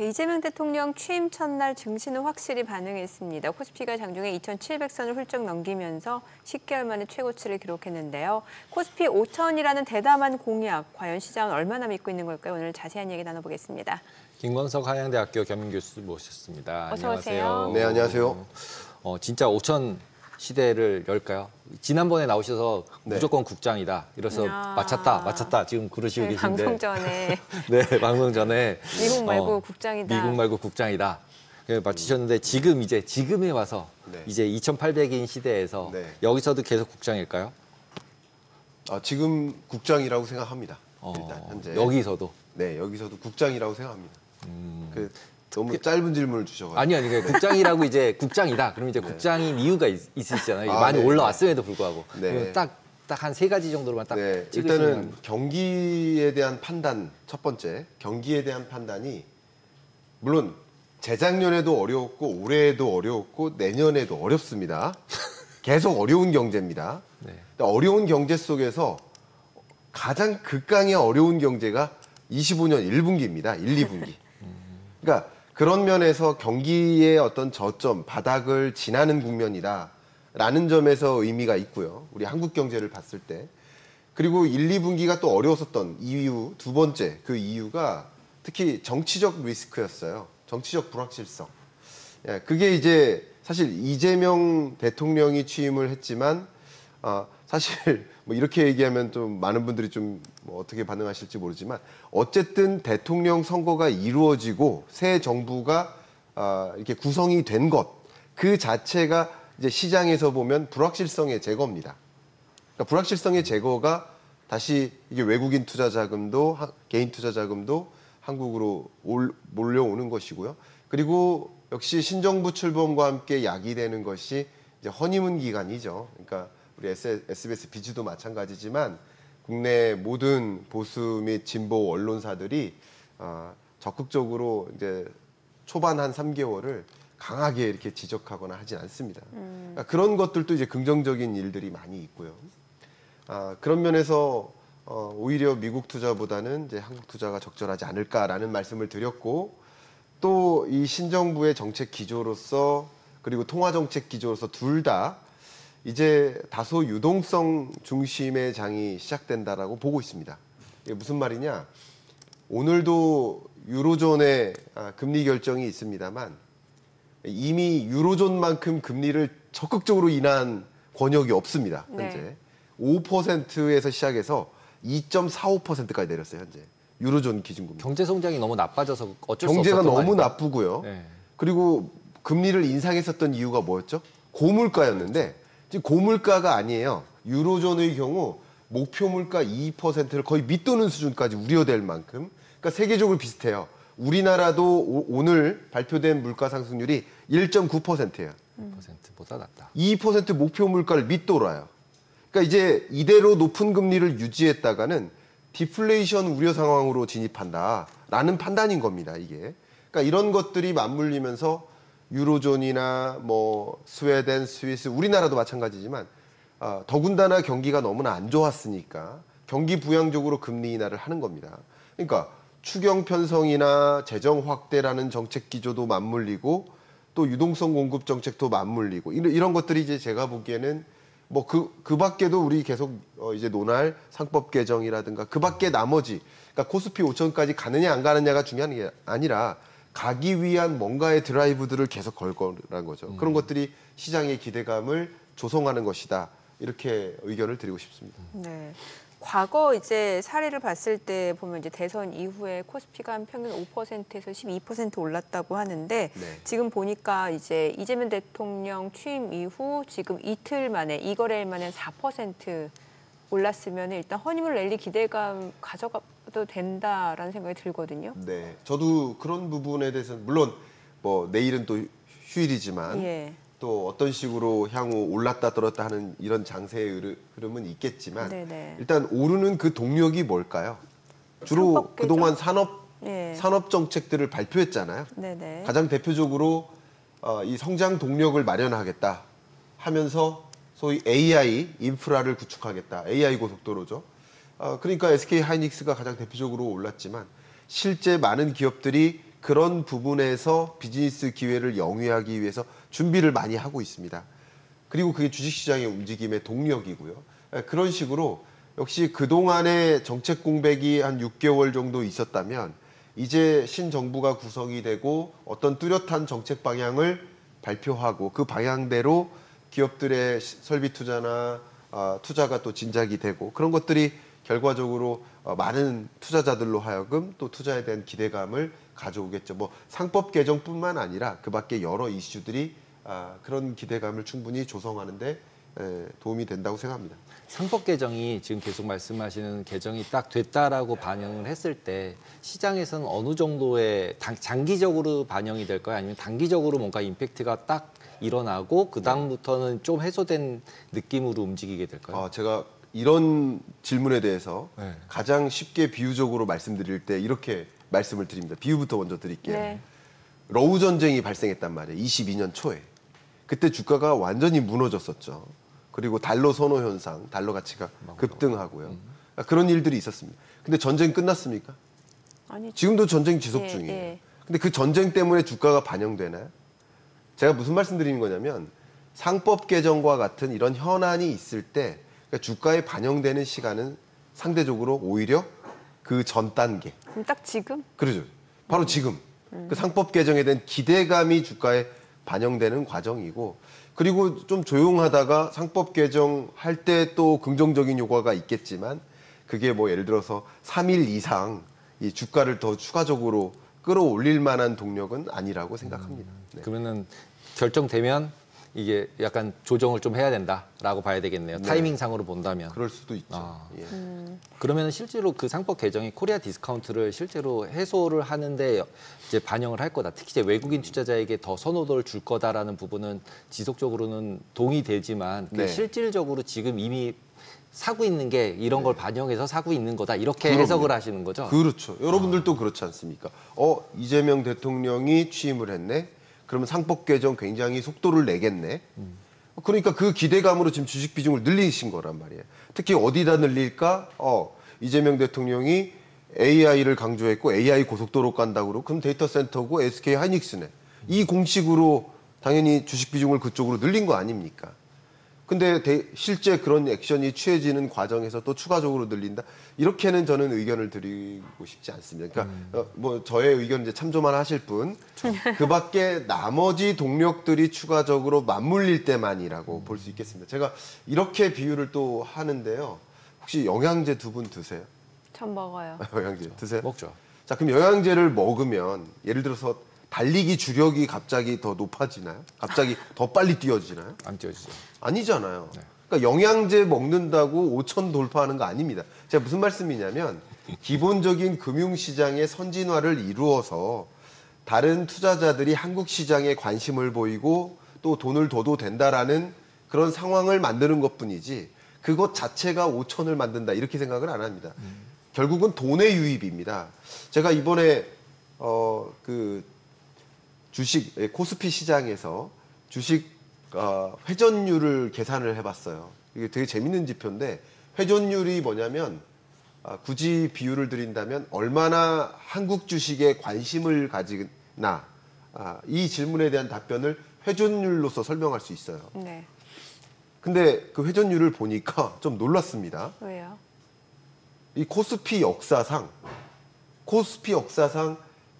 이재명 대통령 취임 첫날 증시는 확실히 반응했습니다. 코스피가 장중에 2,700선을 훌쩍 넘기면서 10개월 만에 최고치를 기록했는데요. 코스피 5,000이라는 대담한 공약, 과연 시장은 얼마나 믿고 있는 걸까요? 오늘 자세한 얘기 나눠보겠습니다. 김광석 한양대학교 겸임 교수 모셨습니다. 어서 오세요. 네, 안녕하세요. 진짜 5,000 시대를 열까요? 지난번에 나오셔서 무조건 국장이다. 이래서 맞췄다. 지금 그러시고 계신데. 방송 전에. 네, 방송 전에. 미국 말고 국장이다. 미국 말고 국장이다. 맞추셨는데 지금에 와서 이제 2,800인 시대에서 여기서도 계속 국장일까요? 지금 국장이라고 생각합니다. 일단 현재. 여기서도? 네, 여기서도 국장이라고 생각합니다. 너무 짧은 질문을 주셔가지고. 아니, 국장이라고 이제 국장이다. 그럼 이제 국장인 이유가 있으시잖아요. 많이 올라왔음에도 불구하고. 딱 한 3가지 정도로만 딱 찍으시면. 일단은 경기에 대한 판단, 첫 번째. 경기에 대한 판단이 물론 재작년에도 어려웠고 올해에도 어려웠고 내년에도 어렵습니다. 계속 어려운 경제입니다. 어려운 경제 속에서 가장 극강의 어려운 경제가 25년 1분기입니다. 1, 2분기. 그러니까 그런 면에서 경기의 어떤 저점, 바닥을 지나는 국면이다라는 점에서 의미가 있고요. 우리 한국 경제를 봤을 때. 그리고 1, 2분기가 또 어려웠었던 이유, 두 번째 그 이유가 특히 정치적 리스크였어요. 정치적 불확실성. 그게 이제 사실 이재명 대통령이 취임을 했지만 사실 뭐 이렇게 얘기하면 좀 많은 분들이 좀 뭐 어떻게 반응하실지 모르지만 어쨌든 대통령 선거가 이루어지고 새 정부가 이렇게 구성이 된 것 그 자체가 이제 시장에서 보면 불확실성의 제거입니다. 그러니까 불확실성의 제거가 다시 이게 외국인 투자 자금도 개인 투자 자금도 한국으로 몰려오는 것이고요. 그리고 역시 신정부 출범과 함께 야기되는 것이 이제 허니문 기간이죠. 그러니까 우리 SBS 비즈도 마찬가지지만 국내 모든 보수 및 진보 언론사들이 적극적으로 이제 초반 한 3개월을 강하게 이렇게 지적하거나 하진 않습니다. 그러니까 그런 것들도 이제 긍정적인 일들이 많이 있고요. 그런 면에서 오히려 미국 투자보다는 이제 한국 투자가 적절하지 않을까라는 말씀을 드렸고 또 이 신정부의 정책 기조로서 그리고 통화 정책 기조로서 둘 다 이제 다소 유동성 중심의 장이 시작된다라고 보고 있습니다. 이게 무슨 말이냐? 오늘도 유로존의 금리 결정이 있습니다만 이미 유로존만큼 금리를 적극적으로 인하한 권역이 없습니다. 현재 5%에서 시작해서 2.45%까지 내렸어요. 현재 유로존 기준금리. 경제 성장이 너무 나빠져서 어쩔 수 경제가 없었던 너무 나쁘고요. 그리고 금리를 인상했었던 이유가 뭐였죠? 고물가였는데 지금 고물가가 아니에요. 유로존의 경우 목표 물가 2%를 거의 밑도는 수준까지 우려될 만큼. 그러니까 세계적으로 비슷해요. 우리나라도 오늘 발표된 물가 상승률이 1.9%예요. 2%보다 낮다. 2% 목표 물가를 밑돌아요. 그러니까 이제 이대로 높은 금리를 유지했다가는 디플레이션 우려 상황으로 진입한다라는 판단인 겁니다. 이게. 그러니까 이런 것들이 맞물리면서 유로존이나 뭐 스웨덴, 스위스, 우리나라도 마찬가지지만 더군다나 경기가 너무나 안 좋았으니까 경기 부양적으로 금리 인하를 하는 겁니다. 그러니까 추경 편성이나 재정 확대라는 정책 기조도 맞물리고 또 유동성 공급 정책도 맞물리고 이런 것들이 이제 제가 보기에는 뭐 그 밖에도 우리 계속 이제 논할 상법 개정이라든가 그 밖에 나머지 그러니까 코스피 5천까지 가느냐 안 가느냐가 중요한 게 아니라 가기 위한 뭔가의 드라이브들을 계속 걸 거라는 거죠. 그런 것들이 시장의 기대감을 조성하는 것이다. 이렇게 의견을 드리고 싶습니다. 네. 과거 이제 사례를 봤을 때 보면 이제 대선 이후에 코스피가 한 평균 5%에서 12% 올랐다고 하는데 지금 보니까 이제 이재명 대통령 취임 이후 지금 이틀 만에 2거래일 만에 4% 올랐으면 일단 허니문 랠리 기대감 가져가도 된다라는 생각이 들거든요. 네, 저도 그런 부분에 대해서는 물론 뭐 내일은 또 휴일이지만 또 어떤 식으로 향후 올랐다 떨었다 하는 이런 장세의 흐름은 있겠지만 일단 오르는 그 동력이 뭘까요? 주로 그동안 산업 정책들을 발표했잖아요. 가장 대표적으로 이 성장 동력을 마련하겠다 하면서 소위 AI 인프라를 구축하겠다. AI 고속도로죠. 그러니까 SK 하이닉스가 가장 대표적으로 올랐지만 실제 많은 기업들이 그런 부분에서 비즈니스 기회를 영위하기 위해서 준비를 많이 하고 있습니다. 그리고 그게 주식시장의 움직임의 동력이고요. 그런 식으로 역시 그동안의 정책 공백이 한 6개월 정도 있었다면 이제 신정부가 구성이 되고 어떤 뚜렷한 정책 방향을 발표하고 그 방향대로 기업들의 설비 투자나 투자가 또 진작이 되고 그런 것들이 결과적으로 많은 투자자들로 하여금 또 투자에 대한 기대감을 가져오겠죠. 뭐 상법 개정뿐만 아니라 그 밖에 여러 이슈들이 그런 기대감을 충분히 조성하는데 도움이 된다고 생각합니다. 상법 개정이 지금 계속 말씀하시는 개정이 딱 됐다라고 반영을 했을 때 시장에서는 어느 정도의 장기적으로 반영이 될까요? 아니면 단기적으로 뭔가 임팩트가 딱 일어나고 그 다음부터는 좀 해소된 느낌으로 움직이게 될까요? 제가 이런 질문에 대해서 네. 가장 쉽게 비유적으로 말씀드릴 때 이렇게 말씀을 드립니다. 비유부터 먼저 드릴게요. 네. 러우 전쟁이 발생했단 말이에요. 22년 초에. 그때 주가가 완전히 무너졌었죠. 그리고 달러 선호 현상, 달러 가치가 급등하고요. 그런 일들이 있었습니다. 근데 전쟁 끝났습니까? 아니, 지금도 전쟁 지속 중이에요. 예. 근데 그 전쟁 때문에 주가가 반영되나요? 제가 무슨 말씀드리는 거냐면 상법 개정과 같은 이런 현안이 있을 때 그러니까 주가에 반영되는 시간은 상대적으로 오히려 그 전 단계. 그럼 딱 지금? 그러죠. 바로 지금. 그 상법 개정에 대한 기대감이 주가에 반영되는 과정이고 그리고 좀 조용하다가 상법 개정할 때 또 긍정적인 효과가 있겠지만 그게 뭐 예를 들어서 3일 이상 이 주가를 더 추가적으로 끌어올릴 만한 동력은 아니라고 생각합니다. 네. 그러면은 결정되면 이게 약간 조정을 좀 해야 된다라고 봐야 되겠네요. 네. 타이밍상으로 본다면. 그럴 수도 있죠. 예. 그러면 실제로 그 상법 개정이 코리아 디스카운트를 실제로 해소를 하는데 이제 반영을 할 거다. 특히 이제 외국인 투자자에게 더 선호도를 줄 거다라는 부분은 지속적으로는 동의되지만 네. 실질적으로 지금 이미 사고 있는 게 이런 걸 반영해서 사고 있는 거다. 이렇게 그럼요. 해석을 하시는 거죠? 그렇죠. 여러분들도 그렇지 않습니까? 이재명 대통령이 취임을 했네. 그러면 상법 개정 굉장히 속도를 내겠네. 그러니까 그 기대감으로 지금 주식 비중을 늘리신 거란 말이에요. 특히 어디다 늘릴까? 이재명 대통령이 AI를 강조했고 AI 고속도로 간다고 그러고 그럼 데이터 센터고 SK 하이닉스네. 이 공식으로 당연히 주식 비중을 그쪽으로 늘린 거 아닙니까? 근데 실제 그런 액션이 취해지는 과정에서 또 추가적으로 늘린다? 이렇게는 저는 의견을 드리고 싶지 않습니다. 그러니까 뭐 저의 의견 이제 참조만 하실 뿐, 그 밖에 나머지 동력들이 추가적으로 맞물릴 때만이라고 볼 수 있겠습니다. 제가 이렇게 비유를 또 하는데요. 혹시 영양제 두 분 드세요? 전 먹어요. 영양제 드세요? 먹죠. 자, 그럼 영양제를 먹으면 예를 들어서 달리기 주력이 갑자기 더 높아지나요? 갑자기 더 빨리 뛰어지나요? 안 띄워지죠. 아니잖아요. 그러니까 영양제 먹는다고 5천 돌파하는 거 아닙니다. 제가 무슨 말씀이냐면 기본적인 금융시장의 선진화를 이루어서 다른 투자자들이 한국 시장에 관심을 보이고 또 돈을 둬도 된다라는 그런 상황을 만드는 것뿐이지 그것 자체가 5천을 만든다 이렇게 생각을 안 합니다. 결국은 돈의 유입입니다. 제가 이번에 그 주식 코스피 시장에서 주식 회전율을 계산을 해봤어요. 이게 되게 재밌는 지표인데 회전율이 뭐냐면 굳이 비유를 드린다면 얼마나 한국 주식에 관심을 가지나 이 질문에 대한 답변을 회전율로서 설명할 수 있어요. 네. 근데 그 회전율을 보니까 좀 놀랐습니다. 왜요? 이 코스피 역사상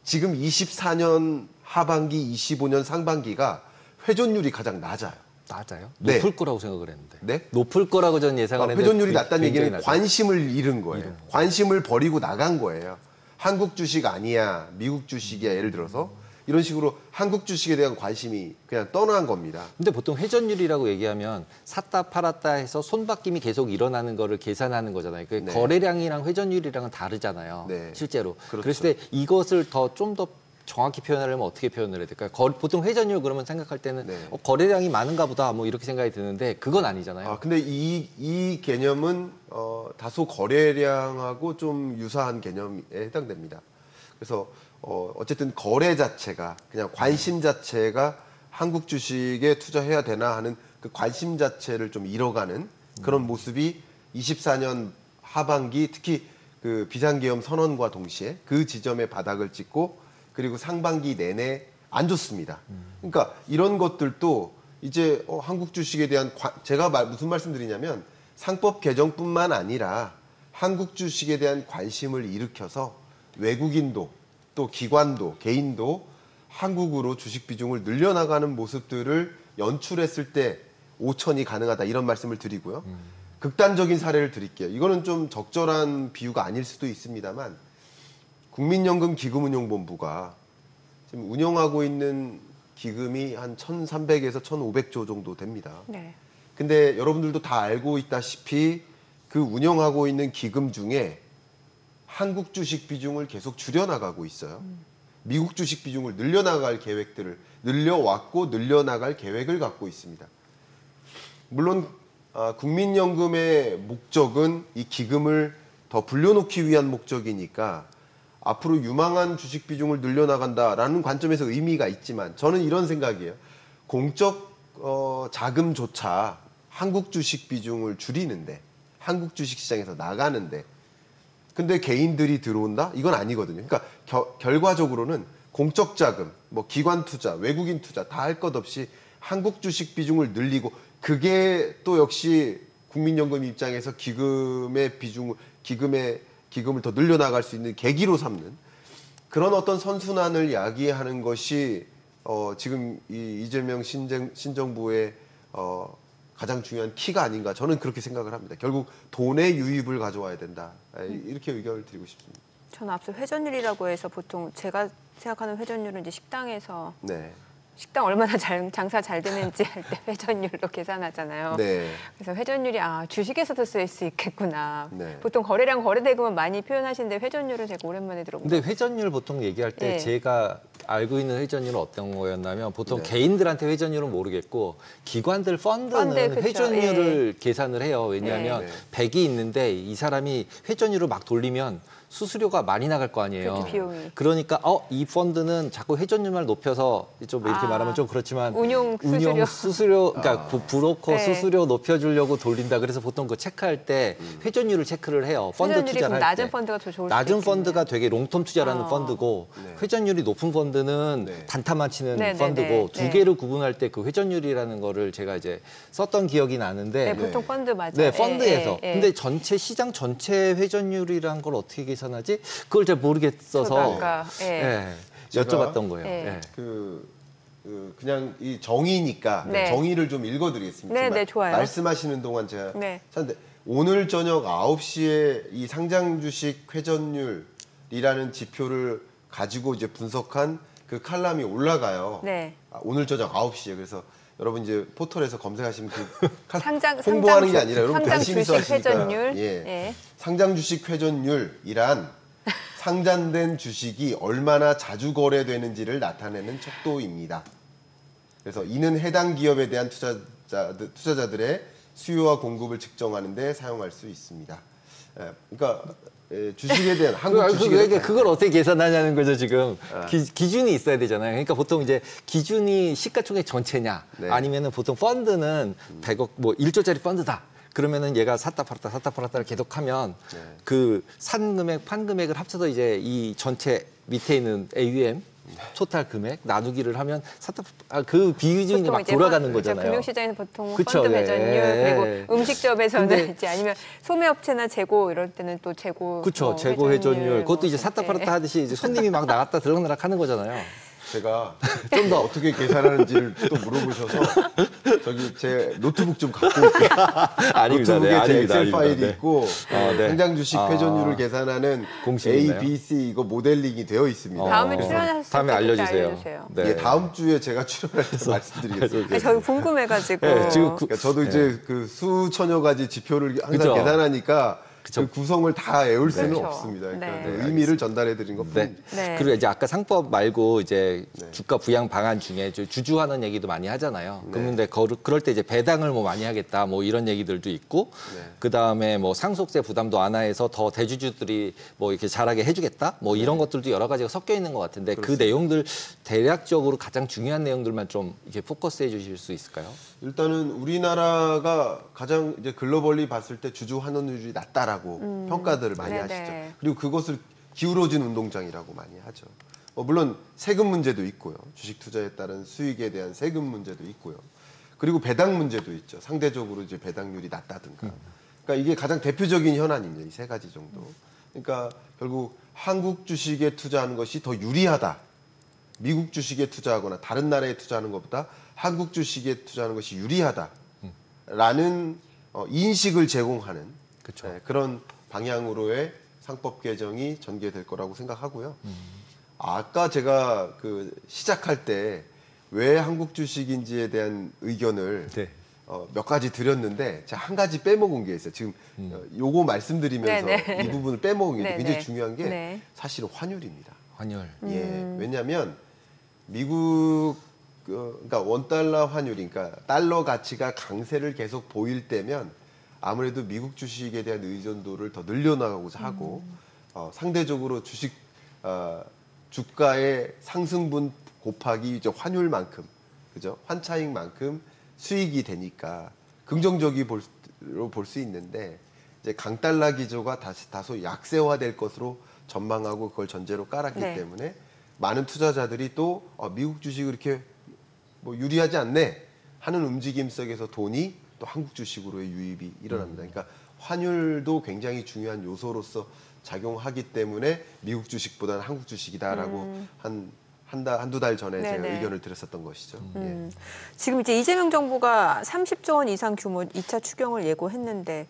지금 24년 하반기, 25년 상반기가 회전율이 가장 낮아요. 낮아요? 네. 높을 거라고 생각을 했는데. 네? 높을 거라고 저는 예상을 했는데. 회전율이 낮다는 굉장히 얘기는 낮아요. 관심을 잃은 거예요. 관심을 버리고 나간 거예요. 한국 주식 아니야, 미국 주식이야, 예를 들어서 이런 식으로 한국 주식에 대한 관심이 그냥 떠난 겁니다. 근데 보통 회전율이라고 얘기하면 샀다 팔았다 해서 손바뀜이 계속 일어나는 거를 계산하는 거잖아요. 그 네. 거래량이랑 회전율이랑은 다르잖아요. 네. 실제로. 그렇죠. 그랬을 때 이것을 좀 더 정확히 표현하려면 어떻게 표현을 해야 될까요? 보통 회전율 그러면 생각할 때는 네. 거래량이 많은가 보다 뭐 이렇게 생각이 드는데 그건 아니잖아요. 근데 이 개념은 다소 거래량하고 좀 유사한 개념에 해당됩니다. 그래서 어쨌든 거래 자체가 그냥 관심 자체가 한국 주식에 투자해야 되나 하는 그 관심 자체를 좀 잃어가는 그런 모습이 24년 하반기 특히 그 비상계엄 선언과 동시에 그 지점에 바닥을 찍고 그리고 상반기 내내 안 좋습니다. 그러니까 이런 것들도 이제 한국 주식에 대한 제가 무슨 말씀드리냐면 상법 개정뿐만 아니라 한국 주식에 대한 관심을 일으켜서 외국인도 또 기관도 개인도 한국으로 주식 비중을 늘려나가는 모습들을 연출했을 때 5천이 가능하다 이런 말씀을 드리고요. 극단적인 사례를 드릴게요. 이거는 좀 적절한 비유가 아닐 수도 있습니다만 국민연금 기금운용본부가 지금 운영하고 있는 기금이 한 1,300에서 1,500조 정도 됩니다. 네. 근데 여러분들도 다 알고 있다시피 그 운영하고 있는 기금 중에 한국 주식 비중을 계속 줄여나가고 있어요. 미국 주식 비중을 늘려나갈 계획들을 늘려왔고 늘려나갈 계획을 갖고 있습니다. 물론 국민연금의 목적은 이 기금을 더 불려놓기 위한 목적이니까 앞으로 유망한 주식 비중을 늘려나간다라는 관점에서 의미가 있지만 저는 이런 생각이에요. 공적 자금조차 한국 주식 비중을 줄이는데 한국 주식 시장에서 나가는데 근데 개인들이 들어온다? 이건 아니거든요. 그러니까 결과적으로는 공적 자금, 뭐 기관 투자, 외국인 투자 다 할 것 없이 한국 주식 비중을 늘리고 그게 또 역시 국민연금 입장에서 기금의 비중을 기금을 더 늘려나갈 수 있는 계기로 삼는 그런 어떤 선순환을 야기하는 것이 지금 이 이재명 신정부의 가장 중요한 키가 아닌가 저는 그렇게 생각을 합니다. 결국 돈의 유입을 가져와야 된다. 이렇게 의견을 드리고 싶습니다. 저는 앞서 회전율이라고 해서 보통 제가 생각하는 회전율은 이제 식당에서 네. 식당 얼마나 장사 잘 되는지 할 때 회전율로 계산하잖아요. 네. 그래서 회전율이 주식에서도 쓰일 수 있겠구나. 네. 보통 거래량 거래대금은 많이 표현하시는데 회전율은 제가 오랜만에 들어본 근데 회전율 보통 얘기할 때 네. 제가 알고 있는 회전율은 어떤 거였냐면 보통 네. 개인들한테 회전율은 모르겠고 기관들 펀드는 펀드, 그쵸. 회전율을 계산을 해요. 왜냐하면 네. 100이 있는데 이 사람이 회전율을 막 돌리면 수수료가 많이 나갈 거 아니에요. 그렇죠, 비용이. 그러니까 이 펀드는 자꾸 회전율만 높여서 좀 이렇게 말하면 좀 그렇지만 운용 수수료 그러니까 브로커 네. 수수료 높여주려고 돌린다. 그래서 보통 그 체크할 때 회전율을 체크를 해요. 펀드 회전율이 투자를 그럼 할 낮은 때. 펀드가 더 좋을 낮은 수도 펀드가 되게 롱텀 투자라는 펀드고 네. 회전율이 높은 펀드는 네. 단타만 치는 네, 네, 펀드고 네, 두 네. 개를 구분할 때 그 회전율이라는 거를 제가 이제 썼던 기억이 나는데 네, 보통 펀드 맞아요. 네, 펀드에서. 예, 예. 근데 전체 전체 회전율이란 걸 어떻게 계산하지? 그걸 잘 모르겠어서 저도 아까, 예, 제가 여쭤봤던 거예요. 예. 예. 그냥 이 정의니까 네. 정의를 좀 읽어드리겠습니다. 네, 네, 좋아요. 말씀하시는 동안 제가 네. 찾는데 오늘 저녁 9시에 이 상장 주식 회전율이라는 지표를 가지고 이제 분석한 그 칼럼이 올라가요. 네. 오늘 저녁 9시에 그래서 여러분 이제 포털에서 검색하시면 그 상장 홍보하는 게 아니라 여러분 상장 관심 있어 주식 하시니까 회전율. 예. 예. 상장 주식 회전율이란 상장된 주식이 얼마나 자주 거래되는지를 나타내는 척도입니다. 그래서 이는 해당 기업에 대한 투자자들의 수요와 공급을 측정하는 데 사용할 수 있습니다. 그러니까 주식에 대한 한국 주식에 대한 그걸 어떻게 계산하냐는 거죠 지금. 기준이 있어야 되잖아요. 그러니까 보통 이제 기준이 시가총액 전체냐 네. 아니면은 보통 펀드는 100억 뭐 1조짜리 펀드다. 그러면은 얘가 샀다 팔았다를 계속하면 네. 그 산 금액, 판 금액을 합쳐서 이제 이 전체 밑에 있는 AUM 토탈 금액 나누기를 하면 그 비중이 막 이제 돌아가는 이제 거잖아요. 금융시장에서 보통 그쵸, 펀드 예. 회전율 그리고 음식점에서는 근데- 이제 아니면 소매업체나 재고 이럴 때는 또 재고 그렇죠. 뭐 재고 회전율. 그것도 뭐 이제 샀다 예. 팔았다 하듯이 이제 손님이 막 나갔다 들어오느라 하는 거잖아요. 제가 좀 더 어떻게 계산하는지를 또 물어보셔서 저기 제 노트북 좀 갖고 올게요. 아닙니다. 노트북에 제 엑셀 아닙니다. 파일이 네. 있고 네. 상장 주식 회전율을 계산하는 공식이 A, 있나요? B, C 이거 모델링이 되어 있습니다. 다음에 그래서 출연하실 다음에 때 알려주세요. 네. 예, 다음 주에 제가 출연할 때 말씀드리겠습니다. 아니, 저희 궁금해가지고 네, 지금 그러니까 저도 이제 그 수천여 가지 지표를 항상 그죠. 계산하니까 그 구성을 다 외울 수는 그렇죠. 없습니다. 그러니까 네. 그 의미를 전달해 드린 것 네. 뿐입니다. 네. 그리고 이제 아까 상법 말고 이제 네. 주가 부양 방안 중에 주주하는 얘기도 많이 하잖아요. 네. 그런데 그럴 때 이제 배당을 뭐 많이 하겠다 뭐 이런 얘기들도 있고 네. 그 다음에 뭐 상속세 부담도 완화해서 더 대주주들이 뭐 이렇게 잘하게 해주겠다 뭐 이런 것들도 여러 가지가 섞여 있는 것 같은데 그 내용들 대략적으로 가장 중요한 내용들만 좀 이렇게 포커스해 주실 수 있을까요? 일단은 우리나라가 가장 이제 글로벌리 봤을 때 주주 환원율이 낮다라고 평가들을 많이 네네. 하시죠. 그리고 그것을 기울어진 운동장이라고 많이 하죠. 물론 세금 문제도 있고요. 주식 투자에 따른 수익에 대한 세금 문제도 있고요. 그리고 배당 문제도 있죠. 상대적으로 이제 배당률이 낮다든가. 그러니까 이게 가장 대표적인 현안입니다. 이 세 가지 정도. 그러니까 결국 한국 주식에 투자하는 것이 더 유리하다. 미국 주식에 투자하거나 다른 나라에 투자하는 것보다 한국 주식에 투자하는 것이 유리하다라는 인식을 제공하는 네, 그런 방향으로의 상법 개정이 전개될 거라고 생각하고요. 아까 제가 그 시작할 때 왜 한국 주식인지에 대한 의견을 네. 몇 가지 드렸는데 제가 한 가지 빼먹은 게 있어요. 지금 요거 말씀드리면서 네네. 이 부분을 빼먹은 게 네네. 굉장히 중요한 게 네. 사실은 환율입니다. 환율. 예, 왜냐하면 미국 그러니까 원달러 환율이 그러니까 달러 가치가 강세를 계속 보일 때면 아무래도 미국 주식에 대한 의존도를 더 늘려나가고자 하고 상대적으로 주식 주가의 상승분 곱하기 이제 환율만큼 그죠? 환차익만큼 수익이 되니까 긍정적으로 볼 수 있는데 이제 강달러 기조가 다소 약세화될 것으로 전망하고 그걸 전제로 깔았기 네. 때문에 많은 투자자들이 또 미국 주식이 이렇게 뭐 유리하지 않네 하는 움직임 속에서 돈이 또 한국 주식으로의 유입이 일어납니다. 그러니까 환율도 굉장히 중요한 요소로서 작용하기 때문에 미국 주식보다는 한국 주식이다라고 한두 달 전에 제가 네네. 의견을 드렸었던 것이죠. 예. 지금 이제 이재명 정부가 30조 원 이상 규모 2차 추경을 예고했는데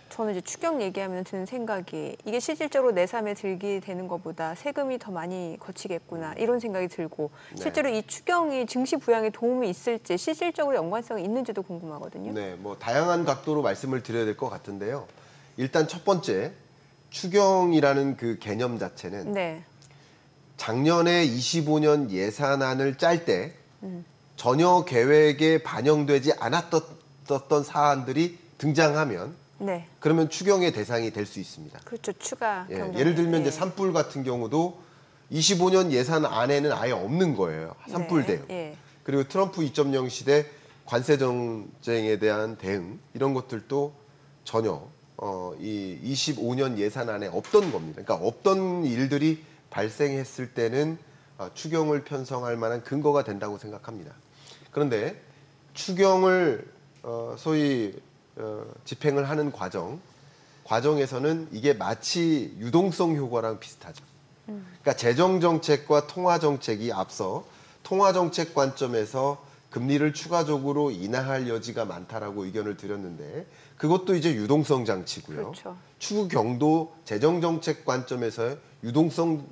저는 이제 추경 얘기하면 드는 생각이 이게 실질적으로 내삼에 들게 되는 것보다 세금이 더 많이 거치겠구나 이런 생각이 들고 네. 실제로 이 추경이 증시 부양에 도움이 있을지 실질적으로 연관성이 있는지도 궁금하거든요. 네, 뭐 다양한 각도로 말씀을 드려야 될 것 같은데요. 일단 첫 번째 추경이라는 그 개념 자체는 네. 작년에 25년 예산안을 짤 때 전혀 계획에 반영되지 않았던 사안들이 등장하면 네. 그러면 추경의 대상이 될 수 있습니다. 그렇죠. 추가 예, 경정. 예를 들면 네. 이제 산불 같은 경우도 25년 예산안에는 아예 없는 거예요. 산불 대응. 예. 그리고 트럼프 2.0 시대 관세 정쟁에 대한 대응 이런 것들도 전혀 이 25년 예산안에 없던 겁니다. 그러니까 없던 일들이 발생했을 때는 추경을 편성할 만한 근거가 된다고 생각합니다. 그런데 추경을 소위 집행을 하는 과정에서는 이게 마치 유동성 효과랑 비슷하죠. 그러니까 재정정책과 통화정책이 앞서 통화정책 관점에서 금리를 추가적으로 인하할 여지가 많다라고 의견을 드렸는데 그것도 이제 유동성 장치고요. 그렇죠. 추경도 재정정책 관점에서의 유동성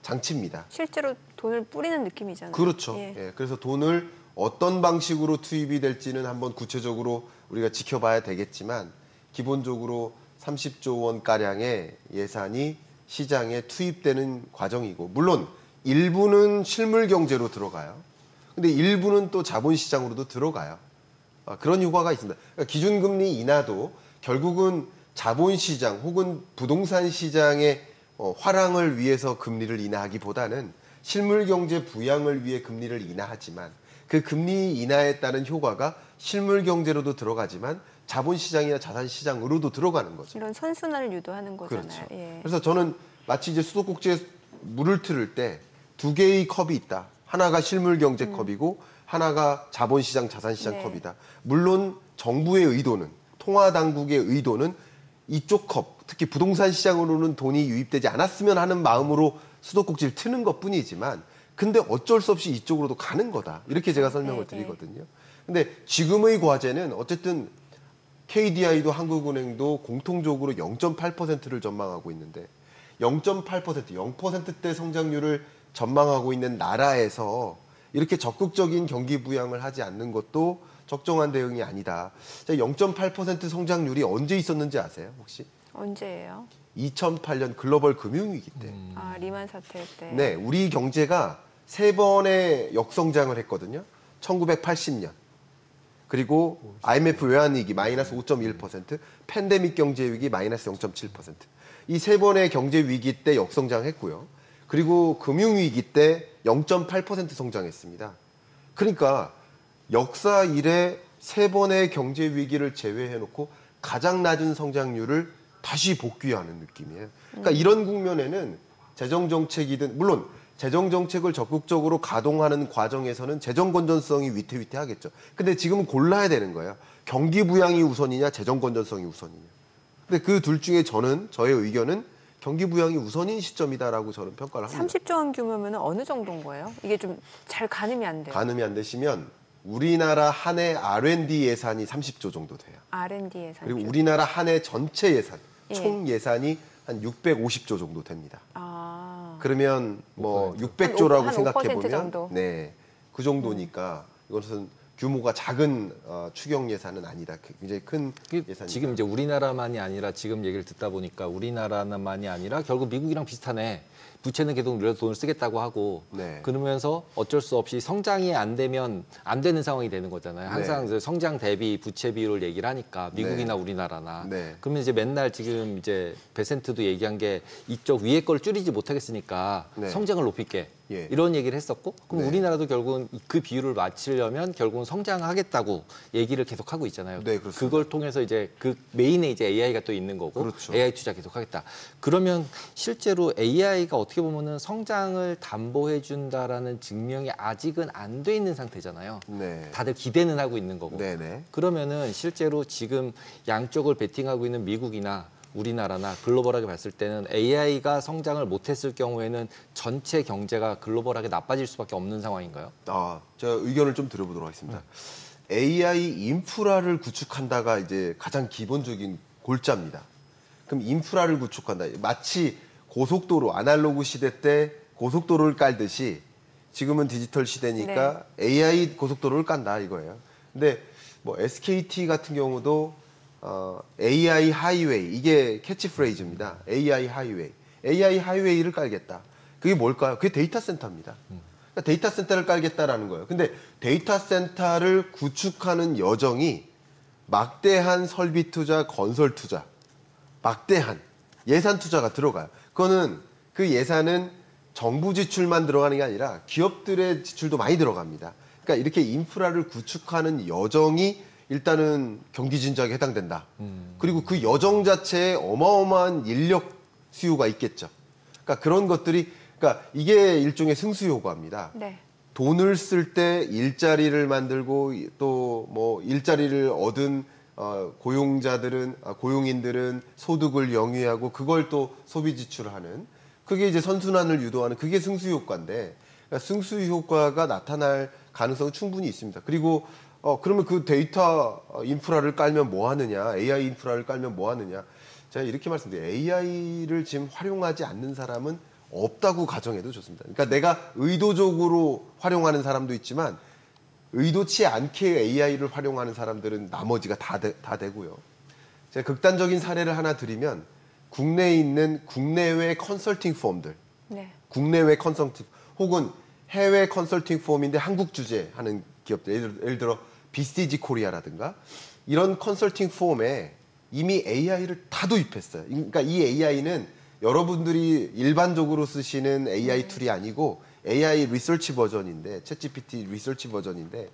장치입니다. 실제로 돈을 뿌리는 느낌이잖아요. 그렇죠. 예. 예, 그래서 돈을 어떤 방식으로 투입이 될지는 한번 구체적으로 우리가 지켜봐야 되겠지만 기본적으로 30조 원 가량의 예산이 시장에 투입되는 과정이고 물론 일부는 실물 경제로 들어가요. 근데 일부는 또 자본시장으로도 들어가요. 그런 효과가 있습니다. 그러니까 기준금리 인하도 결국은 자본시장 혹은 부동산 시장의 화랑을 위해서 금리를 인하하기보다는 실물경제 부양을 위해 금리를 인하하지만 그 금리 인하에 따른 효과가 실물경제로도 들어가지만 자본시장이나 자산시장으로도 들어가는 거죠. 이런 선순환을 유도하는 거잖아요. 그렇죠. 예. 그래서 저는 마치 이제 수도꼭지에 물을 틀을 때 두 개의 컵이 있다. 하나가 실물경제 컵이고 하나가 자본시장, 자산시장 네. 컵이다. 물론 정부의 의도는 통화당국의 의도는 이쪽 컵, 특히 부동산 시장으로는 돈이 유입되지 않았으면 하는 마음으로 수도꼭지를 트는 것뿐이지만 근데 어쩔 수 없이 이쪽으로도 가는 거다. 이렇게 제가 설명을 네, 드리거든요. 근데 지금의 과제는 어쨌든 KDI도 한국은행도 공통적으로 0.8%를 전망하고 있는데 0.8%, 0%대 성장률을 전망하고 있는 나라에서 이렇게 적극적인 경기 부양을 하지 않는 것도 적정한 대응이 아니다. 0.8% 성장률이 언제 있었는지 아세요? 혹시? 언제예요? 2008년 글로벌 금융위기 때. 아, 리만 사태 때. 네, 우리 경제가 3번의 역성장을 했거든요. 1980년. 그리고 IMF 외환위기 마이너스 5.1%, 팬데믹 경제위기 마이너스 0.7%. 이 3번의 경제위기 때 역성장했고요. 그리고 금융위기 때 0.8% 성장했습니다. 그러니까 역사 이래 3번의 경제위기를 제외해놓고 가장 낮은 성장률을 다시 복귀하는 느낌이에요. 그러니까 이런 국면에는 재정정책이든 물론 재정 정책을 적극적으로 가동하는 과정에서는 재정 건전성이 위태위태하겠죠. 근데 지금은 골라야 되는 거예요. 경기 부양이 우선이냐, 재정 건전성이 우선이냐. 근데 그 둘 중에 저의 의견은 경기 부양이 우선인 시점이다라고 저는 평가를 합니다. 30조 원 규모면 어느 정도인 거예요? 이게 좀 잘 가늠이 안 돼요. 가늠이 안 되시면 우리나라 한 해 R&D 예산이 30조 정도 돼요. R&D 예산. 그리고 우리나라 한 해 전체 예산, 예. 총 예산이 한 650조 정도 됩니다. 아. 그러면 뭐 5%. 600조라고 한 생각해 5% 보면 정도. 네. 그 정도니까 이것은 규모가 작은 추경 예산은 아니다. 굉장히 큰 예산이다. 지금 이제 우리나라만이 아니라 지금 얘기를 듣다 보니까 우리나라만이 아니라 결국 미국이랑 비슷하네. 부채는 계속 늘려서 돈을 쓰겠다고 하고 네. 그러면서 어쩔 수 없이 성장이 안 되면 안 되는 상황이 되는 거잖아요. 항상 네. 성장 대비 부채 비율을 얘기를 하니까 미국이나 네. 우리나라나 네. 그러면 이제 맨날 지금 이제 베센트도 얘기한 게 이쪽 위에 걸 줄이지 못하겠으니까 네. 성장을 높일게. 예. 이런 얘기를 했었고 그럼 네. 우리나라도 결국은 그 비율을 맞추려면 결국은 성장하겠다고 얘기를 계속 하고 있잖아요. 네, 그렇습니다. 그걸 통해서 이제 그 메인에 이제 AI가 또 있는 거고 그렇죠. AI 투자 계속하겠다. 그러면 실제로 AI가 어떻게 보면은 성장을 담보해 준다라는 증명이 아직은 안 돼 있는 상태잖아요. 네. 다들 기대는 하고 있는 거고. 네네. 그러면은 실제로 지금 양쪽을 베팅하고 있는 미국이나 우리나라나 글로벌하게 봤을 때는 AI가 성장을 못했을 경우에는 전체 경제가 글로벌하게 나빠질 수밖에 없는 상황인가요? 제가 의견을 좀 들어보도록 하겠습니다. AI 인프라를 구축한다가 이제 가장 기본적인 골자입니다. 그럼 인프라를 구축한다. 마치 고속도로, 아날로그 시대 때 고속도로를 깔듯이 지금은 디지털 시대니까 AI 고속도로를 깐다 이거예요. 근데 뭐 SKT 같은 경우도 AI 하이웨이 이게 캐치프레이즈입니다. AI 하이웨이. AI 하이웨이를 깔겠다. 그게 뭘까요? 그게 데이터 센터입니다. 그러니까 데이터 센터를 깔겠다라는 거예요. 근데 데이터 센터를 구축하는 여정이 막대한 설비 투자, 건설 투자, 막대한 예산 투자가 들어가요. 그 예산은 정부 지출만 들어가는 게 아니라 기업들의 지출도 많이 들어갑니다. 그러니까 이렇게 인프라를 구축하는 여정이 일단은 경기 진작에 해당된다. 그리고 그 여정 자체에 어마어마한 인력 수요가 있겠죠. 그러니까 그런 것들이, 그러니까 이게 일종의 승수 효과입니다. 네. 돈을 쓸 때 일자리를 만들고 또 뭐 일자리를 얻은 고용인들은 소득을 영위하고 그걸 또 소비 지출하는 그게 이제 선순환을 유도하는 그게 승수 효과인데 그러니까 승수 효과가 나타날 가능성은 충분히 있습니다. 그리고 그러면 그 데이터 인프라를 깔면 뭐 하느냐, AI 인프라를 깔면 뭐 하느냐. 제가 이렇게 말씀드려요. AI를 지금 활용하지 않는 사람은 없다고 가정해도 좋습니다. 그러니까 내가 의도적으로 활용하는 사람도 있지만 의도치 않게 AI를 활용하는 사람들은 나머지가 다 되고요. 제가 극단적인 사례를 하나 드리면 국내에 있는 국내외 컨설팅 펌들, 네. 국내외 컨설팅 혹은 해외 컨설팅 펌인데 한국 주재 하는 기업들, 예를 들어 BCG 코리아라든가 이런 컨설팅 펌에 이미 AI를 다 도입했어요. 그러니까 이 AI는 여러분들이 일반적으로 쓰시는 AI 툴이 아니고 AI 리서치 버전인데, 챗GPT 리서치 버전인데,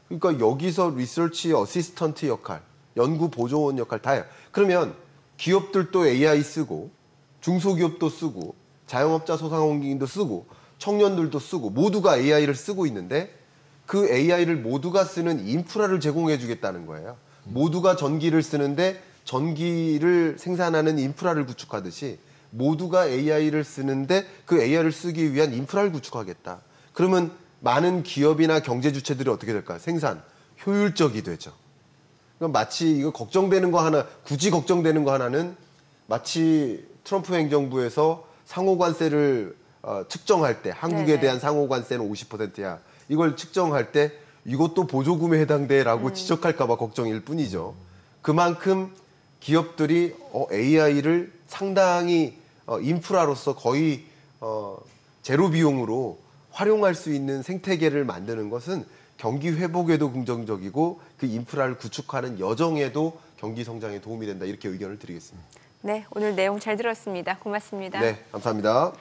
그러니까 여기서 리서치 어시스턴트 역할, 연구 보조원 역할 다 해요. 그러면 기업들도 AI 쓰고, 중소기업도 쓰고, 자영업자 소상공인도 쓰고, 청년들도 쓰고, 모두가 AI를 쓰고 있는데 그 AI를 모두가 쓰는 인프라를 제공해 주겠다는 거예요. 모두가 전기를 쓰는데 전기를 생산하는 인프라를 구축하듯이 모두가 AI를 쓰는데 그 AI를 쓰기 위한 인프라를 구축하겠다. 그러면 많은 기업이나 경제 주체들이 어떻게 될까요? 생산, 효율적이 되죠. 그럼 마치 이거 걱정되는 거 하나, 굳이 걱정되는 거 하나는 마치 트럼프 행정부에서 상호관세를 측정할 때 한국에 네네. 대한 상호관세는 50%야. 이걸 측정할 때 이것도 보조금에 해당돼라고 지적할까 봐 걱정일 뿐이죠. 그만큼 기업들이 AI를 상당히 인프라로서 거의 제로 비용으로 활용할 수 있는 생태계를 만드는 것은 경기 회복에도 긍정적이고 그 인프라를 구축하는 여정에도 경기 성장에 도움이 된다. 이렇게 의견을 드리겠습니다. 네, 오늘 내용 잘 들었습니다. 고맙습니다. 네, 감사합니다.